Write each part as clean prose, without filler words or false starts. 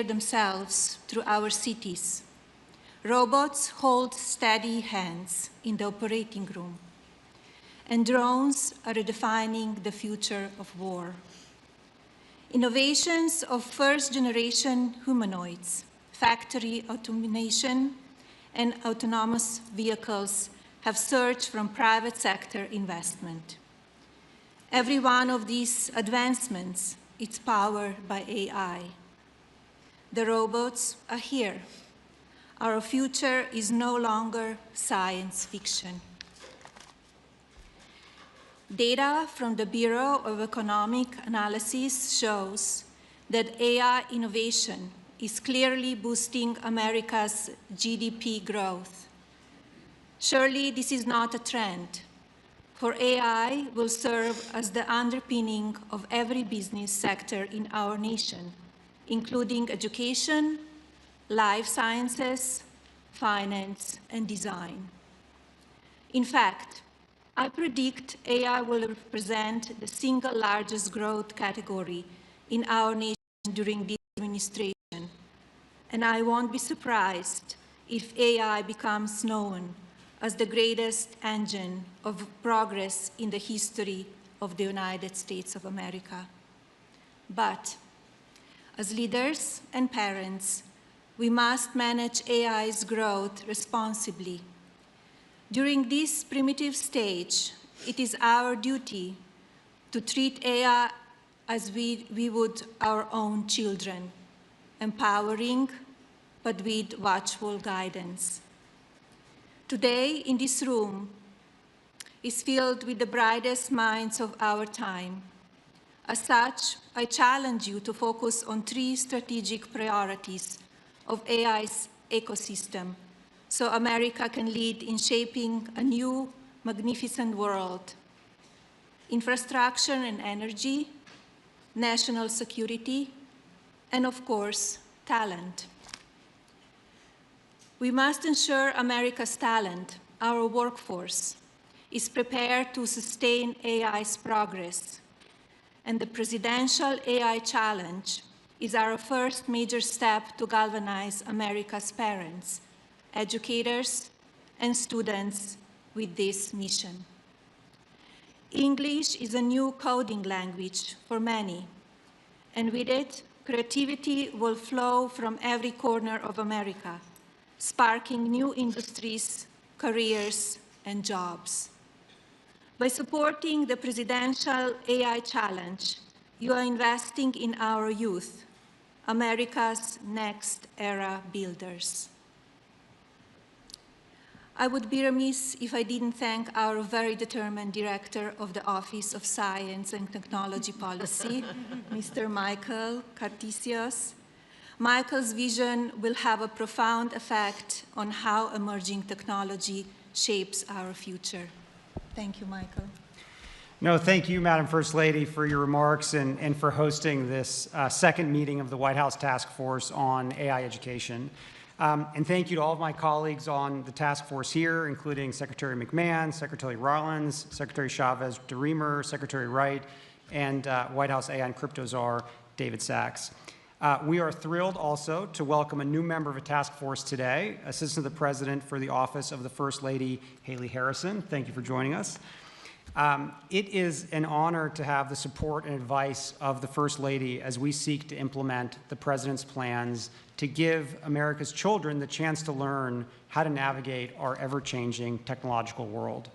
themselves through our cities. Robots hold steady hands in the operating room. And drones are redefining the future of war. Innovations of first-generation humanoids, factory automation, and autonomous vehicles have surged from private sector investment. Every one of these advancements is powered by AI. The robots are here. Our future is no longer science fiction. Data from the Bureau of Economic Analysis shows that AI innovation is clearly boosting America's GDP growth. Surely this is not a trend, for AI will serve as the underpinning of every business sector in our nation, including education, life sciences, finance, and design. In fact, I predict AI will represent the single largest growth category in our nation during this administration, and I won't be surprised if AI becomes known as the greatest engine of progress in the history of the United States of America. But as leaders and parents, we must manage AI's growth responsibly. During this primitive stage, it is our duty to treat AI as we would our own children, empowering but with watchful guidance. Today, in this room, is filled with the brightest minds of our time. As such, I challenge you to focus on 3 strategic priorities of AI's ecosystem, so America can lead in shaping a new, magnificent world: infrastructure and energy, national security, and of course, talent. We must ensure America's talent, our workforce, is prepared to sustain AI's progress. And the Presidential AI Challenge is our first major step to galvanize America's parents, educators, and students with this mission. English is a new coding language for many, and with it, creativity will flow from every corner of America, sparking new industries, careers, and jobs. By supporting the Presidential AI Challenge, you are investing in our youth, America's next era builders. I would be remiss if I didn't thank our very determined Director of the Office of Science and Technology Policy, Mr. Michael Cartesius. Michael's vision will have a profound effect on how emerging technology shapes our future. Thank you, Michael. No, thank you, Madam First Lady, for your remarks and for hosting this second meeting of the White House Task Force on AI Education. And thank you to all of my colleagues on the task force here, including Secretary McMahon, Secretary Rollins, Secretary Chavez-DeRemer, Secretary Wright, and White House AI and Crypto Czar, David Sachs. We are thrilled also to welcome a new member of a task force today, Assistant to the President for the Office of the First Lady, Haley Harrison. Thank you for joining us. It is an honor to have the support and advice of the First Lady as we seek to implement the President's plans to give America's children the chance to learn how to navigate our ever-changing technological world.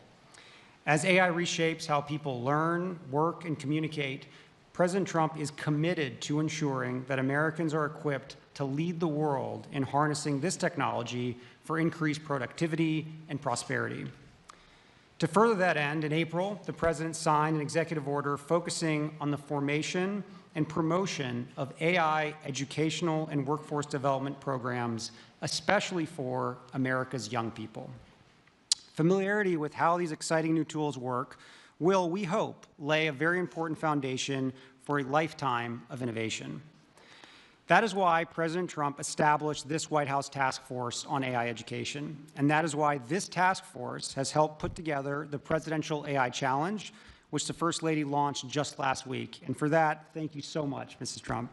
As AI reshapes how people learn, work, and communicate, President Trump is committed to ensuring that Americans are equipped to lead the world in harnessing this technology for increased productivity and prosperity. To further that end, in April, the President signed an executive order focusing on the formation and promotion of AI educational and workforce development programs, especially for America's young people. Familiarity with how these exciting new tools work will, we hope, lay a very important foundation for a lifetime of innovation. That is why President Trump established this White House task force on AI education, and that is why this task force has helped put together the Presidential AI Challenge, which the First Lady launched just last week. And for that, thank you so much, Mrs. Trump.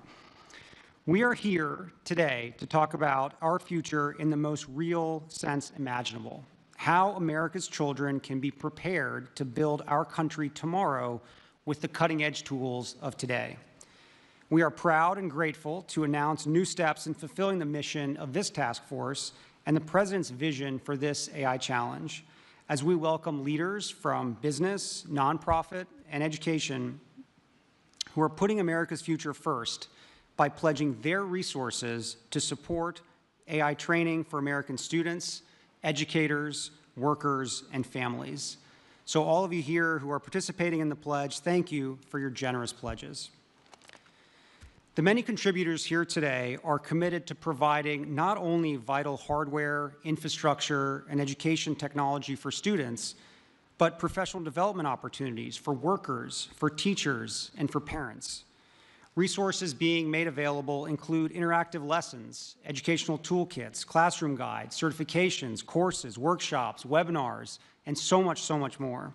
We are here today to talk about our future in the most real sense imaginable, how America's children can be prepared to build our country tomorrow with the cutting-edge tools of today. We are proud and grateful to announce new steps in fulfilling the mission of this task force and the President's vision for this AI challenge, as we welcome leaders from business, nonprofit, and education who are putting America's future first by pledging their resources to support AI training for American students, educators, workers, and families. So all of you here who are participating in the pledge, thank you for your generous pledges. The many contributors here today are committed to providing not only vital hardware, infrastructure, and education technology for students, but professional development opportunities for workers, for teachers, and for parents. Resources being made available include interactive lessons, educational toolkits, classroom guides, certifications, courses, workshops, webinars, and so much more.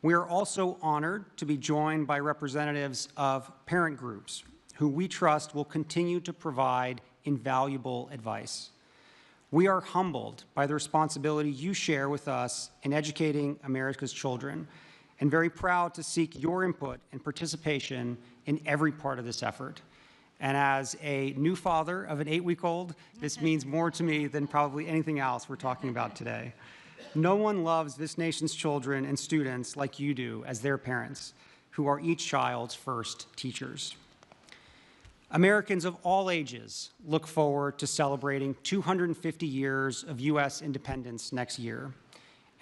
We are also honored to be joined by representatives of parent groups who we trust will continue to provide invaluable advice. We are humbled by the responsibility you share with us in educating America's children, and very proud to seek your input and participation in every part of this effort. And as a new father of an 8-week-old, this means more to me than probably anything else we're talking about today. No one loves this nation's children and students like you do as their parents, who are each child's first teachers. Americans of all ages look forward to celebrating 250 years of U.S. independence next year,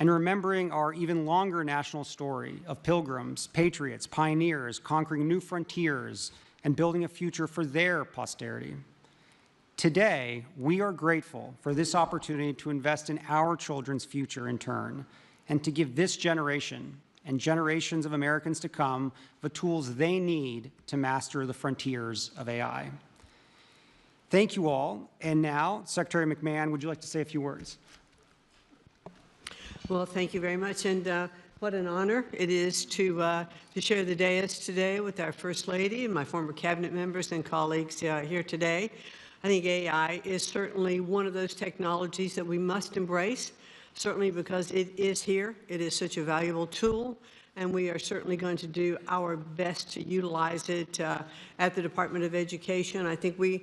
and remembering our even longer national story of pilgrims, patriots, pioneers, conquering new frontiers, and building a future for their posterity. Today, we are grateful for this opportunity to invest in our children's future in turn, and to give this generation and generations of Americans to come the tools they need to master the frontiers of AI. Thank you all. And now, Secretary McMahon, would you like to say a few words? Well, thank you very much, and what an honor it is to share the dais today with our First Lady and my former cabinet members and colleagues here today. I think AI is certainly one of those technologies that we must embrace, certainly because it is here. It is such a valuable tool, and we are certainly going to do our best to utilize it at the Department of Education. I think we're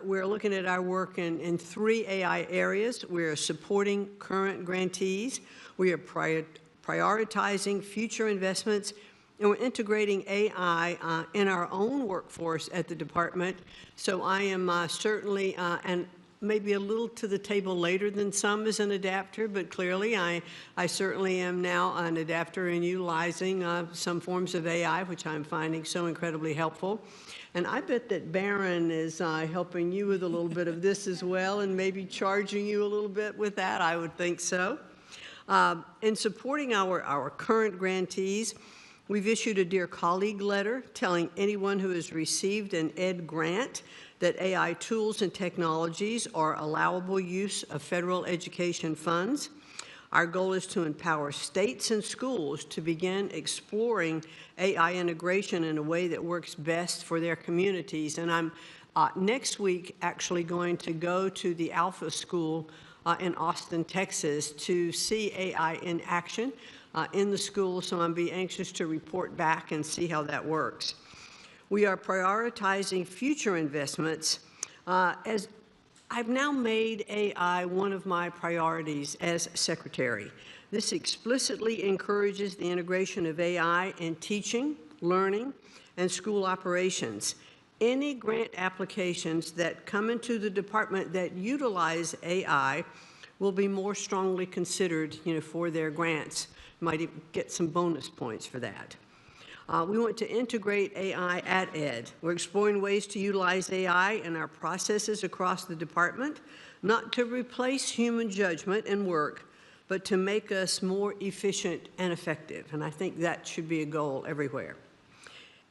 looking at our work in 3 AI areas. We are supporting current grantees. We are prioritizing future investments, and we're integrating AI in our own workforce at the department. So I am certainly, and maybe a little to the table later than some as an adapter, but clearly I certainly am now an adapter in utilizing some forms of AI, which I'm finding so incredibly helpful. And I bet that Barron is helping you with a little bit of this as well, and maybe charging you a little bit with that. I would think so. In supporting our current grantees, we've issued a Dear Colleague letter telling anyone who has received an ED grant that AI tools and technologies are allowable use of federal education funds. Our goal is to empower states and schools to begin exploring AI integration in a way that works best for their communities. And I'm next week actually going to go to the Alpha School in Austin, Texas, to see AI in action in the school, so I'll be anxious to report back and see how that works. We are prioritizing future investments as I've now made AI one of my priorities as Secretary. This explicitly encourages the integration of AI in teaching, learning, and school operations. Any grant applications that come into the department that utilize AI will be more strongly considered, for their grants. Might even get some bonus points for that. We want to integrate AI at ED. We're exploring ways to utilize AI in our processes across the department, not to replace human judgment and work, but to make us more efficient and effective. And I think that should be a goal everywhere.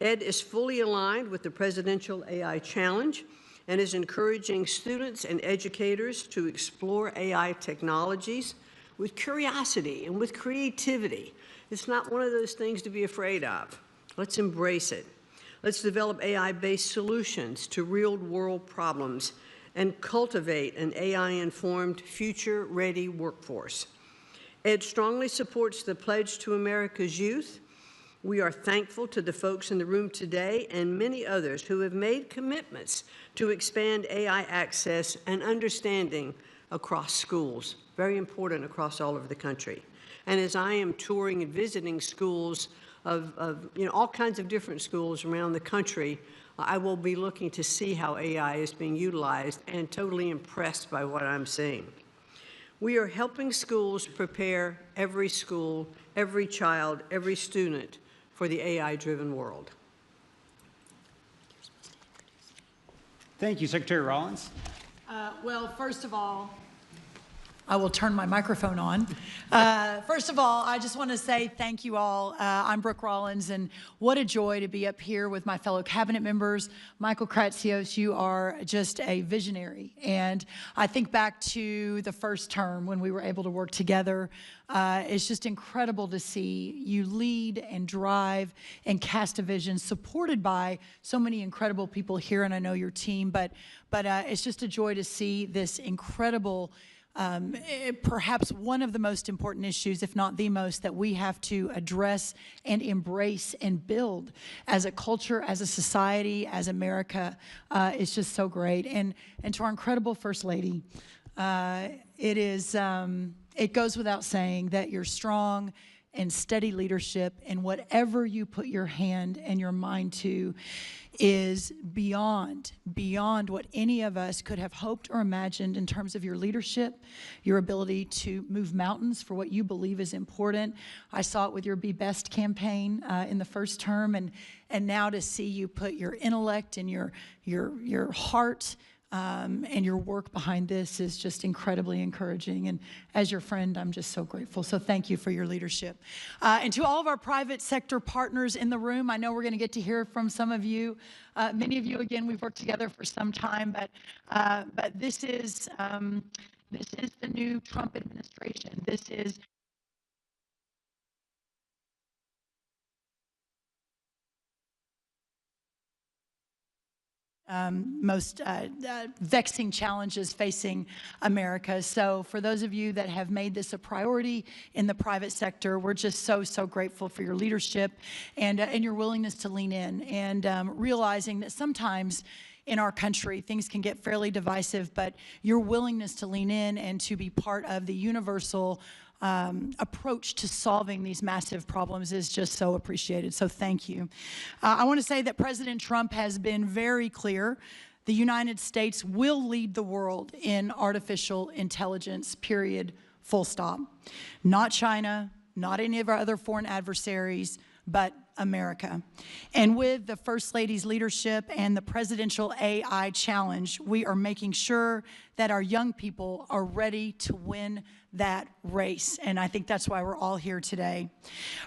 ED is fully aligned with the Presidential AI Challenge and is encouraging students and educators to explore AI technologies with curiosity and with creativity. It's not one of those things to be afraid of. Let's embrace it. Let's develop AI-based solutions to real-world problems and cultivate an AI-informed, future-ready workforce. Ed strongly supports the Pledge to America's Youth. We are thankful to the folks in the room today and many others who have made commitments to expand AI access and understanding across schools, very important across all over the country. And as I am touring and visiting schools of all kinds of different schools around the country, I will be looking to see how AI is being utilized and totally impressed by what I'm seeing. We are helping schools prepare every school, every child, every student for the AI-driven world. Thank you, Secretary Rollins. Well, first of all, I will turn my microphone on. First of all, I just want to say thank you all. I'm Brooke Rollins, and what a joy to be up here with my fellow cabinet members. Michael Kratsios, you are just a visionary. And I think back to the first term when we were able to work together. It's just incredible to see you lead and drive and cast a vision supported by so many incredible people here, and I know your team. But it's just a joy to see this incredible perhaps one of the most important issues, if not the most, that we have to address and embrace and build as a culture, as a society, as America. It's just so great. And to our incredible First Lady, it goes without saying that your strong and steady leadership in whatever you put your hand and your mind to is beyond what any of us could have hoped or imagined in terms of your leadership, your ability to move mountains for what you believe is important. I saw it with your Be Best campaign in the first term, and now to see you put your intellect and your heart and your work behind this is just incredibly encouraging. And as your friend, I'm just so grateful. So thank you for your leadership. And to all of our private sector partners in the room, I know we're going to get to hear from some of you. Many of you, again, we've worked together for some time, but this is the new Trump administration. This is most vexing challenges facing America. So for those of you that have made this a priority in the private sector, we're just so grateful for your leadership and your willingness to lean in and realizing that sometimes in our country, things can get fairly divisive, but your willingness to lean in and to be part of the universal approach to solving these massive problems is just so appreciated. So thank you. I want to say that President Trump has been very clear. The United States will lead the world in artificial intelligence, period, full stop. Not China, not any of our other foreign adversaries, but America. And with the First Lady's leadership and the Presidential AI Challenge, we are making sure that our young people are ready to win that race. And I think that's why we're all here today.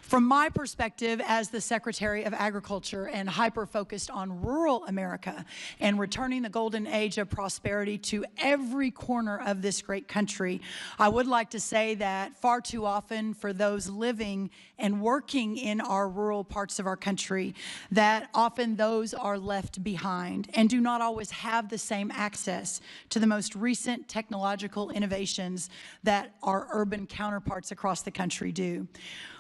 From my perspective as the Secretary of Agriculture and hyper-focused on rural America and returning the golden age of prosperity to every corner of this great country, I would like to say that far too often for those living and working in our rural parts of our country, that often those are left behind and do not always have the same access to the most recent technological innovations that our urban counterparts across the country do.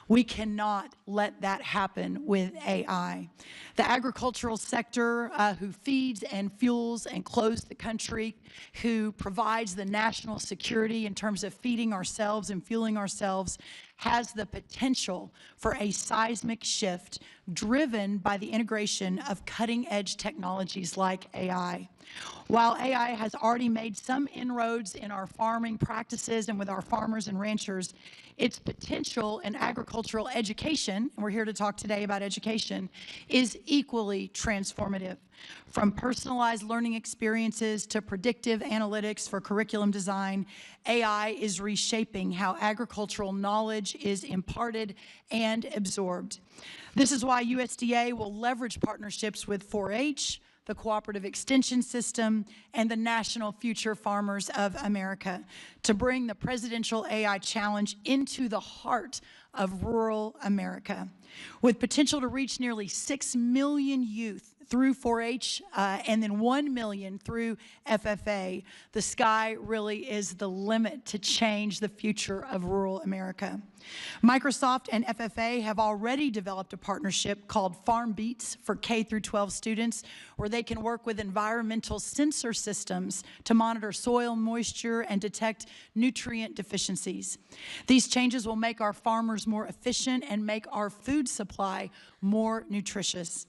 We cannot let that happen with AI. The agricultural sector, who feeds and fuels and clothes the country, who provides the national security in terms of feeding ourselves and fueling ourselves, has the potential for a seismic shift driven by the integration of cutting-edge technologies like AI. While AI has already made some inroads in our farming practices and with our farmers and ranchers, its potential in agricultural education, and we're here to talk today about education, is equally transformative. From personalized learning experiences to predictive analytics for curriculum design, AI is reshaping how agricultural knowledge is imparted and absorbed. This is why USDA will leverage partnerships with 4-H, the Cooperative Extension System, and the National Future Farmers of America to bring the Presidential AI Challenge into the heart of rural America. With potential to reach nearly 6 million youth through 4-H and then 1 million through FFA, the sky really is the limit to change the future of rural America. Microsoft and FFA have already developed a partnership called Farm Beats for K through 12 students, where they can work with environmental sensor systems to monitor soil moisture and detect nutrient deficiencies. These changes will make our farmers more efficient and make our food supply more nutritious.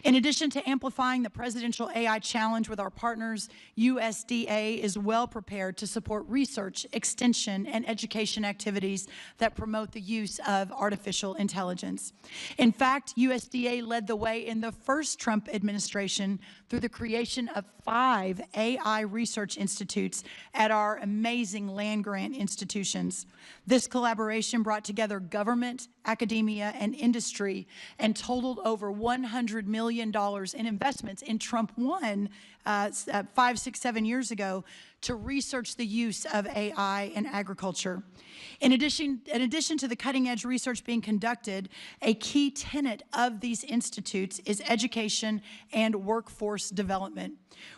In addition to amplifying the Presidential AI Challenge with our partners, USDA is well prepared to support research, extension, and education activities that promote the use of artificial intelligence. In fact, USDA led the way in the first Trump administration through the creation of 5 AI research institutes at our amazing land-grant institutions. This collaboration brought together government, academia, and industry and totaled over $100 million in investments in Trump 1 5, 6, 7 years ago to research the use of AI in agriculture. In addition to the cutting-edge research being conducted, a key tenet of these institutes is education and workforce development.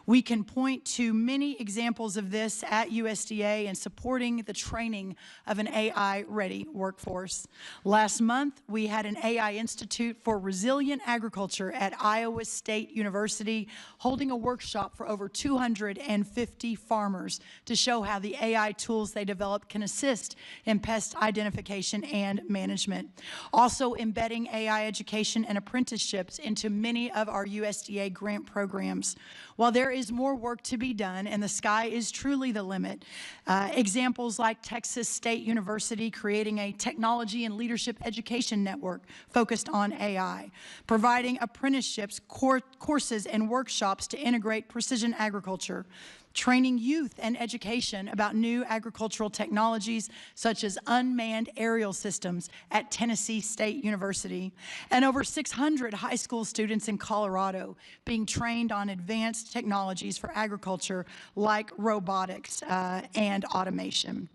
We can point to many examples of this at USDA in supporting the training of an AI-ready workforce. Last month, we had an AI Institute for Resilient Agriculture at Iowa State University holding a workshop for over 250 farmers to show how the AI tools they developed can assist in pest identification and management. Also embedding AI education and apprenticeships into many of our USDA grant programs. While there is more work to be done and the sky is truly the limit, examples like Texas State University creating a technology and leadership education network focused on AI, providing apprenticeships, courses, and workshops to integrate precision agriculture, training youth and education about new agricultural technologies such as unmanned aerial systems at Tennessee State University, and over 600 high school students in Colorado being trained on advanced technologies for agriculture like robotics and automation.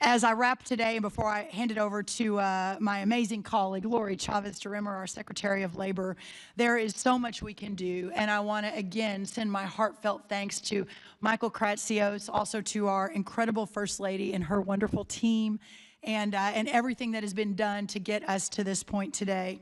As I wrap today, and before I hand it over to my amazing colleague, Lori Chavez-DeRimmer, our Secretary of Labor, there is so much we can do, and I want to again send my heartfelt thanks to Michael Kratsios, also to our incredible First Lady and her wonderful team, and everything that has been done to get us to this point today.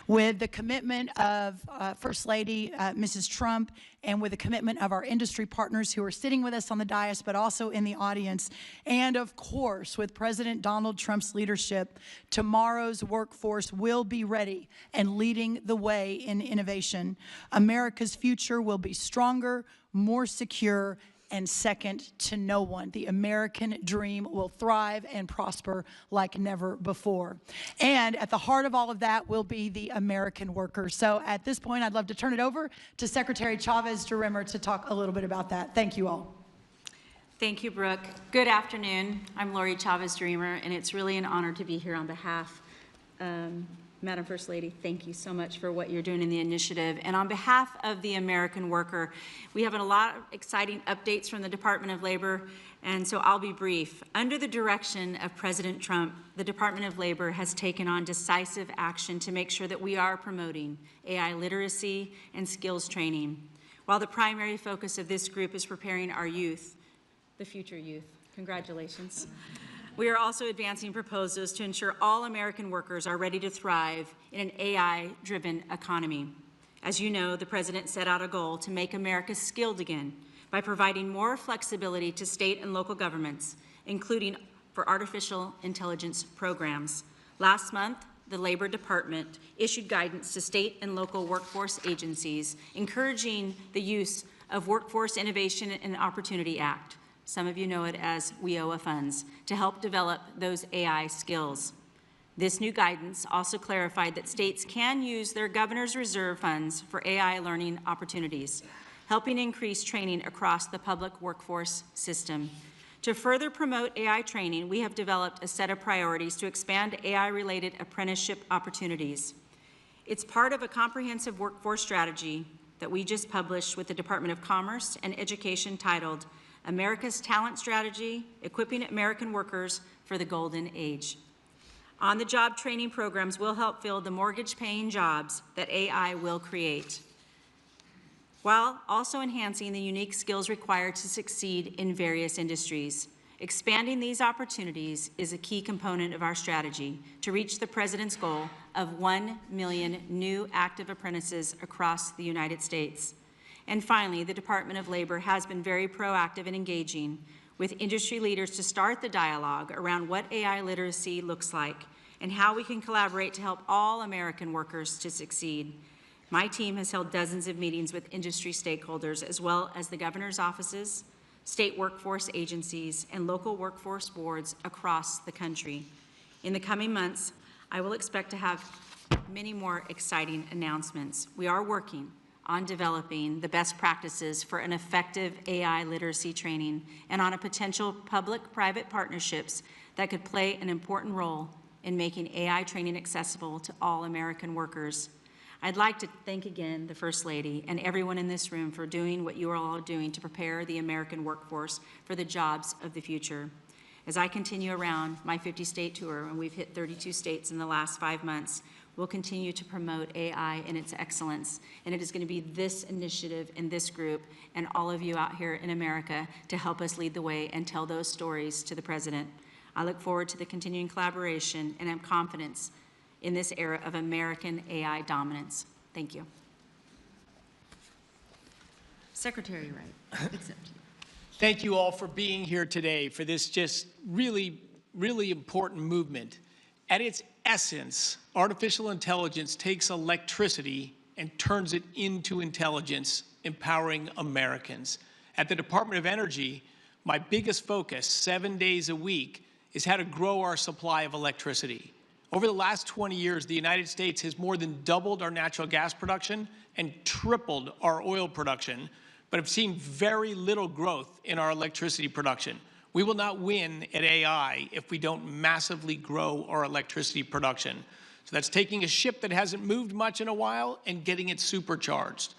With the commitment of First Lady Mrs. Trump, and with the commitment of our industry partners who are sitting with us on the dais, but also in the audience, and of course, with President Donald Trump's leadership, tomorrow's workforce will be ready and leading the way in innovation. America's future will be stronger, more secure, and second to no one. The American dream will thrive and prosper like never before. And at the heart of all of that will be the American worker. So at this point, I'd love to turn it over to Secretary Chavez-DeRimmer to talk a little bit about that. Thank you all. Thank you, Brooke. Good afternoon. I'm Lori Chavez-DeRimmer, and it's really an honor to be here on behalf Madam First Lady, thank you so much for what you're doing in the initiative. And on behalf of the American worker, we have a lot of exciting updates from the Department of Labor, and so I'll be brief. Under the direction of President Trump, the Department of Labor has taken on decisive action to make sure that we are promoting AI literacy and skills training, while the primary focus of this group is preparing our youth, the future youth. Congratulations. We are also advancing proposals to ensure all American workers are ready to thrive in an AI-driven economy. As you know, the President set out a goal to make America skilled again by providing more flexibility to state and local governments, including for artificial intelligence programs. Last month, the Labor Department issued guidance to state and local workforce agencies, encouraging the use of Workforce Innovation and Opportunity Act. Some of you know it as WIOA funds, to help develop those AI skills. This new guidance also clarified that states can use their governor's reserve funds for AI learning opportunities, helping increase training across the public workforce system. To further promote AI training, we have developed a set of priorities to expand AI-related apprenticeship opportunities. It's part of a comprehensive workforce strategy that we just published with the Department of Commerce and Education titled America's Talent Strategy, Equipping American Workers for the Golden Age. On-the-job training programs will help fill the mortgage-paying jobs that AI will create, while also enhancing the unique skills required to succeed in various industries. Expanding these opportunities is a key component of our strategy to reach the President's goal of 1 million new active apprentices across the United States. And finally, the Department of Labor has been very proactive in engaging with industry leaders to start the dialogue around what AI literacy looks like and how we can collaborate to help all American workers to succeed. My team has held dozens of meetings with industry stakeholders, as well as the governor's offices, state workforce agencies, and local workforce boards across the country. In the coming months, I will expect to have many more exciting announcements. We are working on developing the best practices for an effective AI literacy training and on a potential public-private partnerships that could play an important role in making AI training accessible to all American workers. I'd like to thank again the First Lady and everyone in this room for doing what you are all doing to prepare the American workforce for the jobs of the future. As I continue around my 50-state tour, and we've hit 32 states in the last 5 months, we'll continue to promote AI and its excellence. And it is going to be this initiative and this group and all of you out here in America to help us lead the way and tell those stories to the President. I look forward to the continuing collaboration and am confident in this era of American AI dominance. Thank you. Secretary Wright, it's up to you. Thank you all for being here today for this just really important movement. At its essence, artificial intelligence takes electricity and turns it into intelligence, empowering Americans. At the Department of Energy, my biggest focus, 7 days a week, is how to grow our supply of electricity. Over the last 20 years, the United States has more than doubled our natural gas production and tripled our oil production, but have seen very little growth in our electricity production. We will not win at AI if we don't massively grow our electricity production. So that's taking a ship that hasn't moved much in a while and getting it supercharged.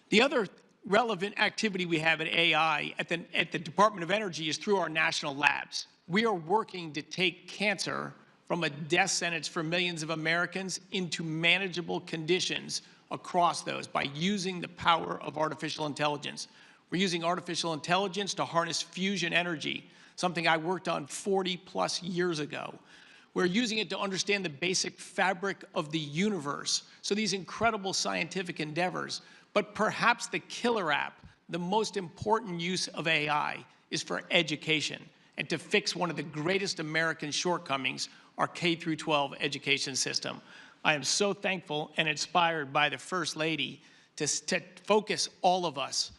The other relevant activity we have at AI at the Department of Energy is through our national labs. We are working to take cancer from a death sentence for millions of Americans into manageable conditions across those by using the power of artificial intelligence. We're using artificial intelligence to harness fusion energy, something I worked on 40+ years ago. We're using it to understand the basic fabric of the universe. So these incredible scientific endeavors, but perhaps the killer app, the most important use of AI is for education and to fix one of the greatest American shortcomings, our K-12 education system. I am so thankful and inspired by the First Lady to focus all of us.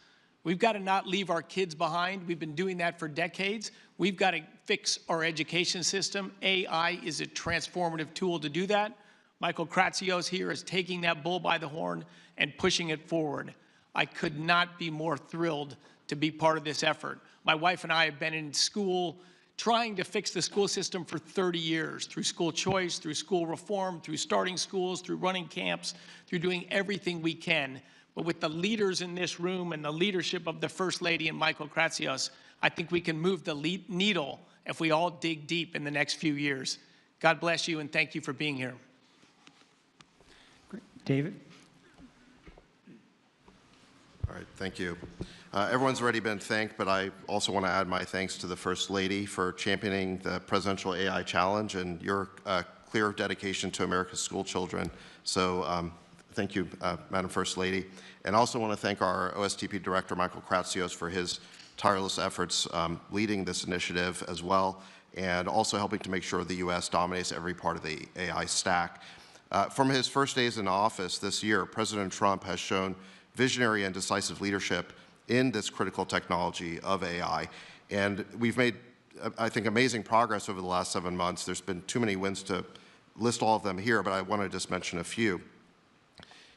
We've got to not leave our kids behind. We've been doing that for decades. We've got to fix our education system. AI is a transformative tool to do that. Michael Kratsios here is taking that bull by the horn and pushing it forward. I could not be more thrilled to be part of this effort. My wife and I have been in school trying to fix the school system for 30 years, through school choice, through school reform, through starting schools, through running camps, through doing everything we can. But with the leaders in this room and the leadership of the First Lady and Michael Kratsios, I think we can move the needle if we all dig deep in the next few years. God bless you, and thank you for being here. Great. David? All right, thank you. Everyone's already been thanked, but I also want to add my thanks to the First Lady for championing the Presidential AI Challenge and your clear dedication to America's school children. So thank you, Madam First Lady. And I also want to thank our OSTP Director, Michael Kratsios, for his tireless efforts leading this initiative as well, and also helping to make sure the U.S. dominates every part of the AI stack. From his first days in office this year, President Trump has shown visionary and decisive leadership in this critical technology of AI. And we've made, I think, amazing progress over the last 7 months. There's been too many wins to list all of them here, but I want to just mention a few.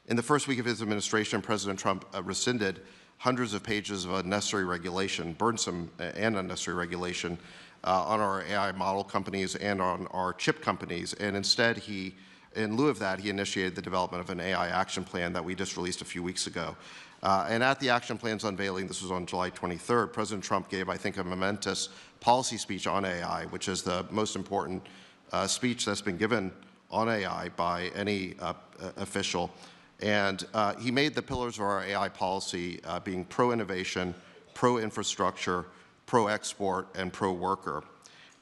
In the first week of his administration, President Trump rescinded hundreds of pages of unnecessary regulation, burdensome and unnecessary regulation, on our AI model companies and on our chip companies. And instead, he in lieu of that, he initiated the development of an AI action plan that we just released a few weeks ago. And at the action plan's unveiling, this was on July 23rd, President Trump gave, I think, a momentous policy speech on AI, which is the most important speech that's been given on AI by any official. And he made the pillars of our AI policy being pro-innovation, pro-infrastructure, pro-export, and pro-worker.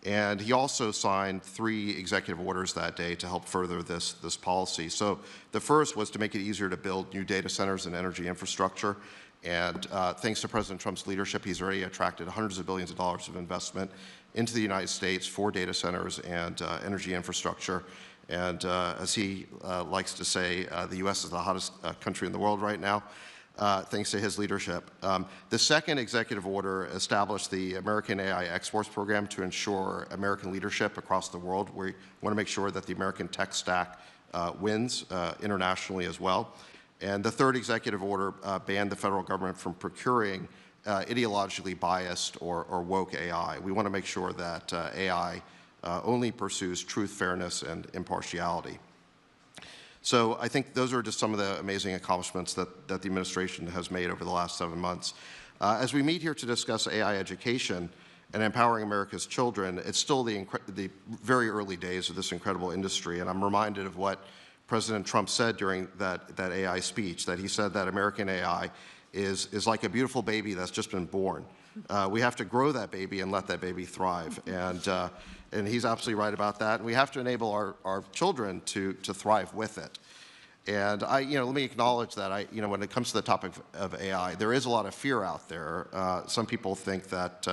And he also signed 3 executive orders that day to help further this policy. So the first was to make it easier to build new data centers and energy infrastructure. And thanks to President Trump's leadership, he's already attracted hundreds of billions of dollars of investment into the United States for data centers and energy infrastructure. And as he likes to say, the U.S. is the hottest country in the world right now, thanks to his leadership. The second executive order established the American AI Exports Program to ensure American leadership across the world. We want to make sure that the American tech stack wins internationally as well. And the third executive order banned the federal government from procuring ideologically biased or woke AI. We want to make sure that AI only pursues truth, fairness, and impartiality. So I think those are just some of the amazing accomplishments that the administration has made over the last 7 months. As we meet here to discuss AI education and empowering America's children, it's still the very early days of this incredible industry, and I'm reminded of what President Trump said during that AI speech, that he said that American AI is like a beautiful baby that's just been born. We have to grow that baby and let that baby thrive. And he's absolutely right about that. And we have to enable our children to thrive with it. And let me acknowledge that when it comes to the topic of AI, there is a lot of fear out there. Some people think that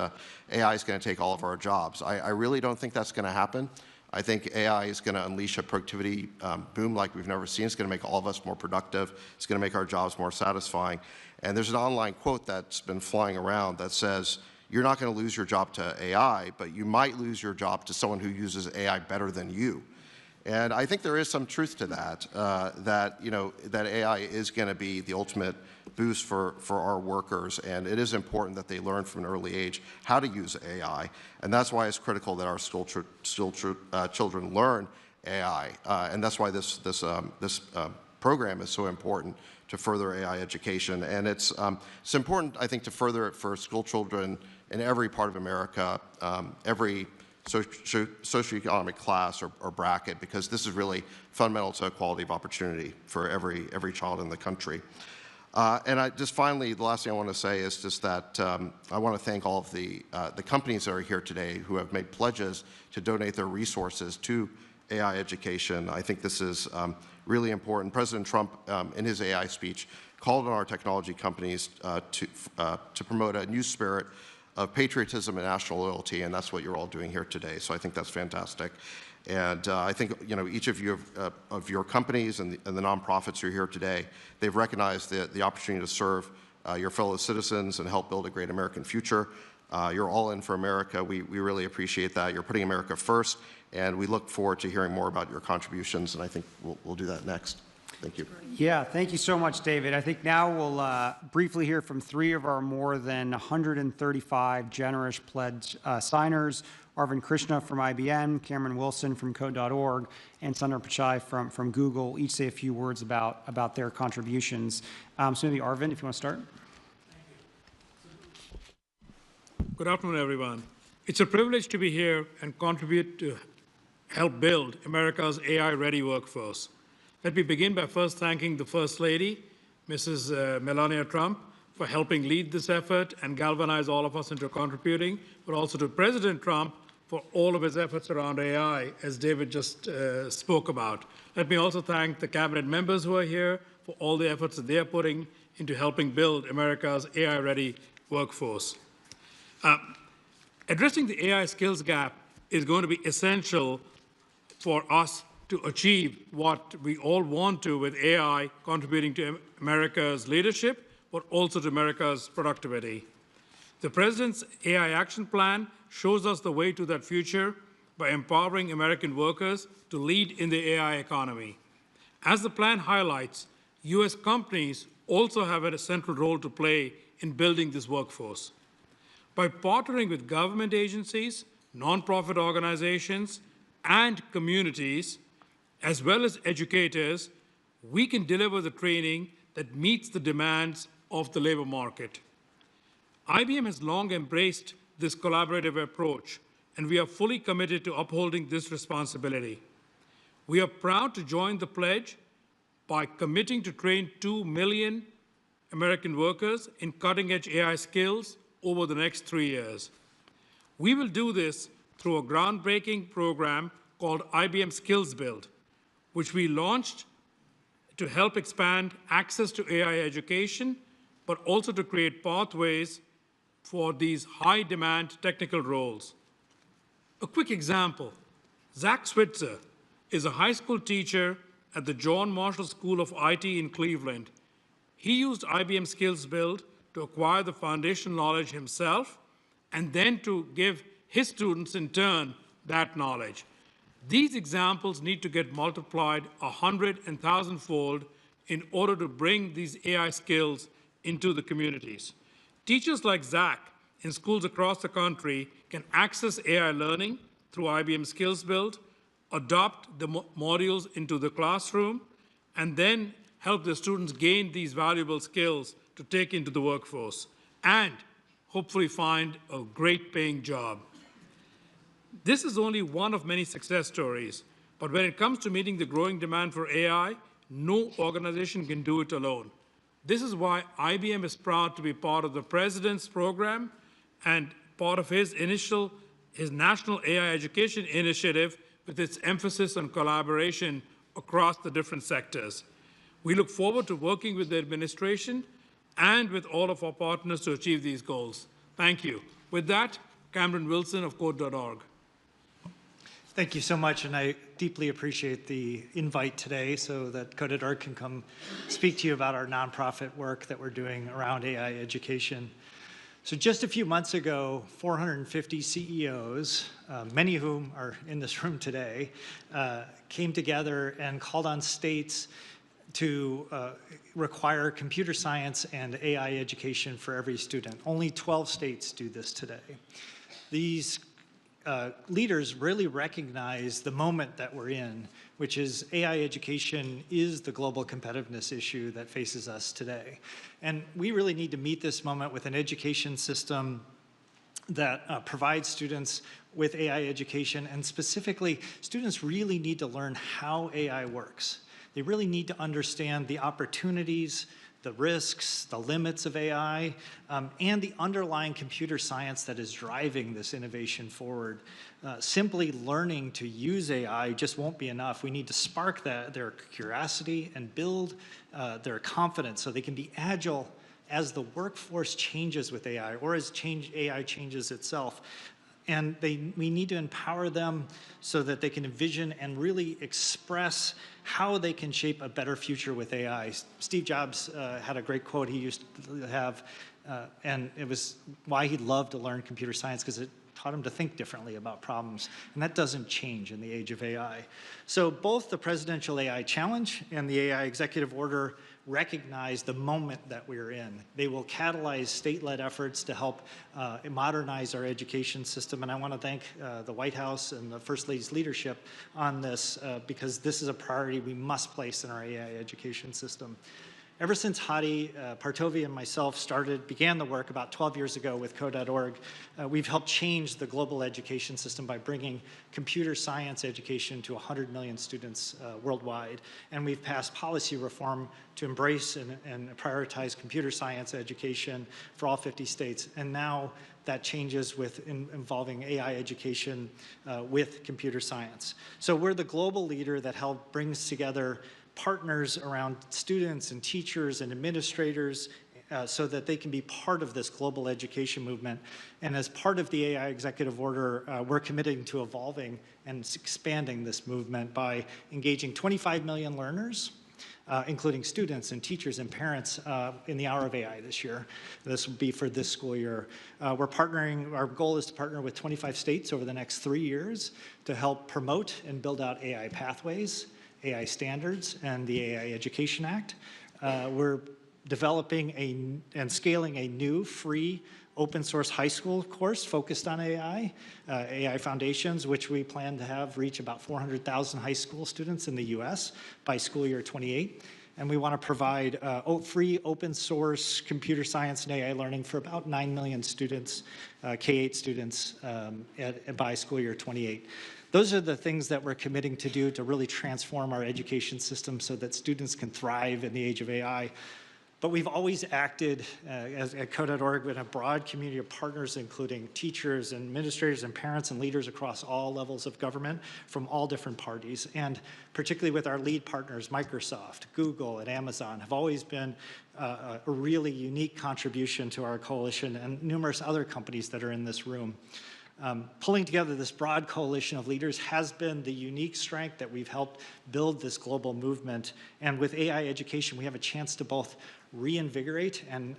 AI is going to take all of our jobs. I really don't think that's going to happen. I think AI is going to unleash a productivity boom like we've never seen. It's going to make all of us more productive. It's going to make our jobs more satisfying. And there's an online quote that's been flying around that says, you're not going to lose your job to AI, but you might lose your job to someone who uses AI better than you. And I think there is some truth to that, that AI is going to be the ultimate boost for our workers, and it is important that they learn from an early age how to use AI, and that's why it's critical that our children learn AI, and that's why this program is so important to further AI education. And it's important, I think, to further it for school children in every part of America, every socioeconomic class or bracket, because this is really fundamental to equality of opportunity for every child in the country. And finally, the last thing I want to say is just that I want to thank all of the companies that are here today who have made pledges to donate their resources to AI education. I think this is really important. President Trump, in his AI speech, called on our technology companies to promote a new spirit of patriotism and national loyalty, and that's what you're all doing here today. So I think that's fantastic. And I think each of you of your companies and the nonprofits who are here today, they've recognized the opportunity to serve your fellow citizens and help build a great American future. You're all in for America. We really appreciate that. You're putting America first, and we look forward to hearing more about your contributions, and I think we'll do that next. Thank you. Yeah, thank you so much, David. I think now we'll briefly hear from 3 of our more than 135 generous pledge signers: Arvind Krishna from IBM, Cameron Wilson from Code.org, and Sundar Pichai from Google. Each say a few words about their contributions. So maybe Arvind, if you want to start. Good afternoon, everyone. It's a privilege to be here and contribute to help build America's AI-ready workforce. Let me begin by first thanking the First Lady, Mrs. Melania Trump, for helping lead this effort and galvanize all of us into contributing, but also to President Trump for all of his efforts around AI, as David just spoke about. Let me also thank the cabinet members who are here for all the efforts that they are putting into helping build America's AI-ready workforce. Addressing the AI skills gap is going to be essential for us to achieve what we all want to with AI contributing to America's leadership, but also to America's productivity. The President's AI Action Plan shows us the way to that future by empowering American workers to lead in the AI economy. As the plan highlights, U.S. companies also have a central role to play in building this workforce. By partnering with government agencies, nonprofit organizations, and communities, as well as educators, we can deliver the training that meets the demands of the labor market. IBM has long embraced this collaborative approach, and we are fully committed to upholding this responsibility. We are proud to join the pledge by committing to train 2 million American workers in cutting-edge AI skills over the next 3 years. We will do this through a groundbreaking program called IBM Skills Build, which we launched to help expand access to AI education, but also to create pathways for these high-demand technical roles. A quick example, Zach Switzer is a high school teacher at the John Marshall School of IT in Cleveland. He used IBM Skills Build to acquire the foundational knowledge himself and then to give his students in turn that knowledge. These examples need to get multiplied 100 and 1,000-fold in order to bring these AI skills into the communities. Teachers like Zach in schools across the country can access AI learning through IBM Skills Build, adopt the modules into the classroom, and then help the students gain these valuable skills to take into the workforce, and hopefully find a great paying job. This is only one of many success stories, but when it comes to meeting the growing demand for AI, no organization can do it alone. This is why IBM is proud to be part of the President's program and part of his National AI Education Initiative with its emphasis on collaboration across the different sectors. We look forward to working with the administration and with all of our partners to achieve these goals. Thank you. With that, Cameron Wilson of Code.org. Thank you so much, and I deeply appreciate the invite today so that Code.org can come speak to you about our nonprofit work that we're doing around AI education. So just a few months ago, 450 CEOs, many of whom are in this room today, came together and called on states to require computer science and AI education for every student. Only 12 states do this today. These leaders really recognize the moment that we're in, which is AI education is the global competitiveness issue that faces us today. And we really need to meet this moment with an education system that provides students with AI education, and specifically, students really need to learn how AI works. They really need to understand the opportunities, the risks, the limits of AI, and the underlying computer science that is driving this innovation forward. Simply learning to use AI just won't be enough. We need to spark their curiosity and build their confidence so they can be agile as the workforce changes with AI or as AI changes itself. And we need to empower them so that they can envision and really express how they can shape a better future with AI. Steve Jobs had a great quote he used to have, and it was why he loved to learn computer science, because it taught him to think differently about problems. And that doesn't change in the age of AI. So both the Presidential AI Challenge and the AI Executive Order recognize the moment that we're in. They will catalyze state-led efforts to help modernize our education system. And I want to thank the White House and the First Lady's leadership on this, because this is a priority we must place in our AI education system. Ever since Hadi Partovi and myself began the work about 12 years ago with Code.org, we've helped change the global education system by bringing computer science education to 100 million students worldwide. And we've passed policy reform to embrace and prioritize computer science education for all 50 states. And now that changes with involving AI education with computer science. So we're the global leader that brings together partners around students and teachers and administrators so that they can be part of this global education movement. And as part of the AI Executive Order, we're committing to evolving and expanding this movement by engaging 25 million learners, including students and teachers and parents in the Hour of AI this year. This will be for this school year. We're partnering, our goal is to partner with 25 states over the next 3 years to help promote and build out AI pathways, AI standards, and the AI Education Act. We're developing and scaling a new free open source high school course focused on AI, AI Foundations, which we plan to have reach about 400,000 high school students in the US by school year 28. And we want to provide free open source computer science and AI learning for about 9 million students, K-8 students by school year 28. Those are the things that we're committing to do to really transform our education system so that students can thrive in the age of AI. But we've always acted at Code.org with a broad community of partners, including teachers and administrators and parents and leaders across all levels of government from all different parties. And particularly with our lead partners, Microsoft, Google, and Amazon, have always been a really unique contribution to our coalition and numerous other companies that are in this room. Pulling together this broad coalition of leaders has been the unique strength that we've helped build this global movement. And with AI education, we have a chance to both reinvigorate and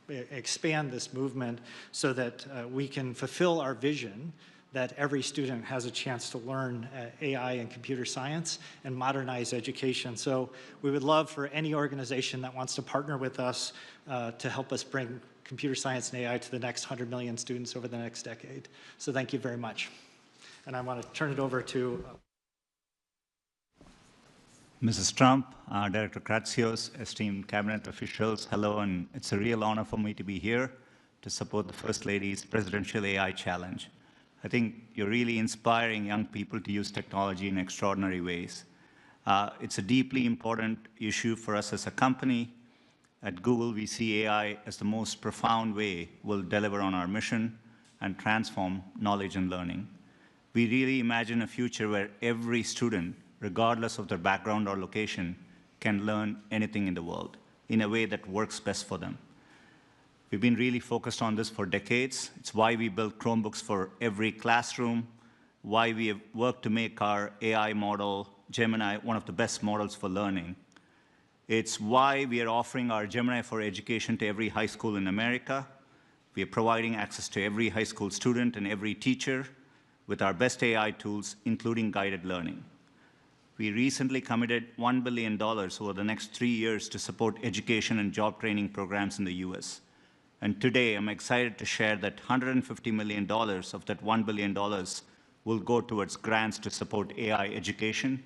expand this movement so that we can fulfill our vision that every student has a chance to learn AI and computer science and modernize education. So we would love for any organization that wants to partner with us to help us bring computer science and AI to the next 100 million students over the next decade. So thank you very much. And I want to turn it over to Mrs. Trump, Director Kratsios, esteemed cabinet officials, hello, and it's a real honor for me to be here to support the First Lady's Presidential AI Challenge. I think you're really inspiring young people to use technology in extraordinary ways. It's a deeply important issue for us as a company. At Google, we see AI as the most profound way we'll deliver on our mission and transform knowledge and learning. We really imagine a future where every student, regardless of their background or location, can learn anything in the world in a way that works best for them. We've been really focused on this for decades. It's why we built Chromebooks for every classroom, why we have worked to make our AI model, Gemini, one of the best models for learning. It's why we are offering our Gemini for Education to every high school in America. We are providing access to every high school student and every teacher with our best AI tools, including guided learning. We recently committed $1 billion over the next 3 years to support education and job training programs in the US. And today, I'm excited to share that $150 million of that $1 billion will go towards grants to support AI education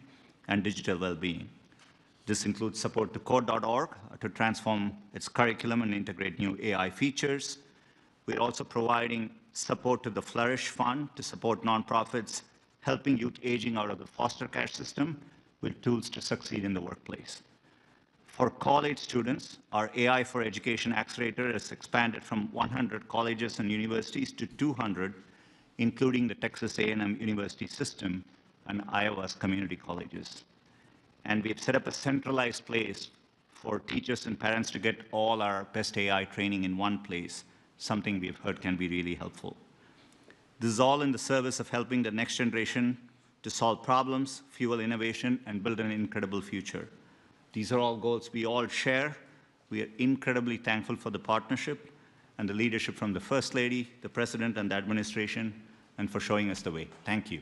and digital well-being. This includes support to Code.org to transform its curriculum and integrate new AI features. We're also providing support to the Flourish Fund to support nonprofits helping youth aging out of the foster care system with tools to succeed in the workplace. For college students, our AI for Education Accelerator has expanded from 100 colleges and universities to 200, including the Texas A&M University System and Iowa's community colleges. And we've set up a centralized place for teachers and parents to get all our best AI training in one place, something we've heard can be really helpful. This is all in the service of helping the next generation to solve problems, fuel innovation, and build an incredible future. These are all goals we all share. We are incredibly thankful for the partnership and the leadership from the First Lady, the President, and the administration, and for showing us the way. Thank you.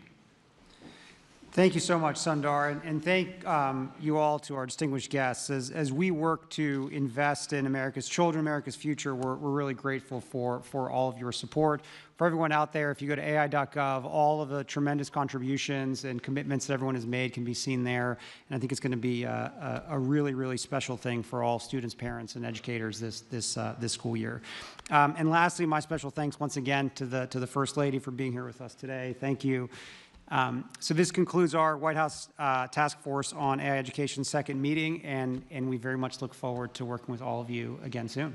Thank you so much, Sundar, and thank you all to our distinguished guests. As we work to invest in America's children, America's future, we're really grateful for all of your support. For everyone out there, if you go to AI.gov, all of the tremendous contributions and commitments that everyone has made can be seen there, and I think it's going to be a really, really special thing for all students, parents, and educators this school year. And lastly, my special thanks once again to the First Lady for being here with us today. Thank you. So this concludes our White House Task Force on AI Education second meeting, and we very much look forward to working with all of you again soon.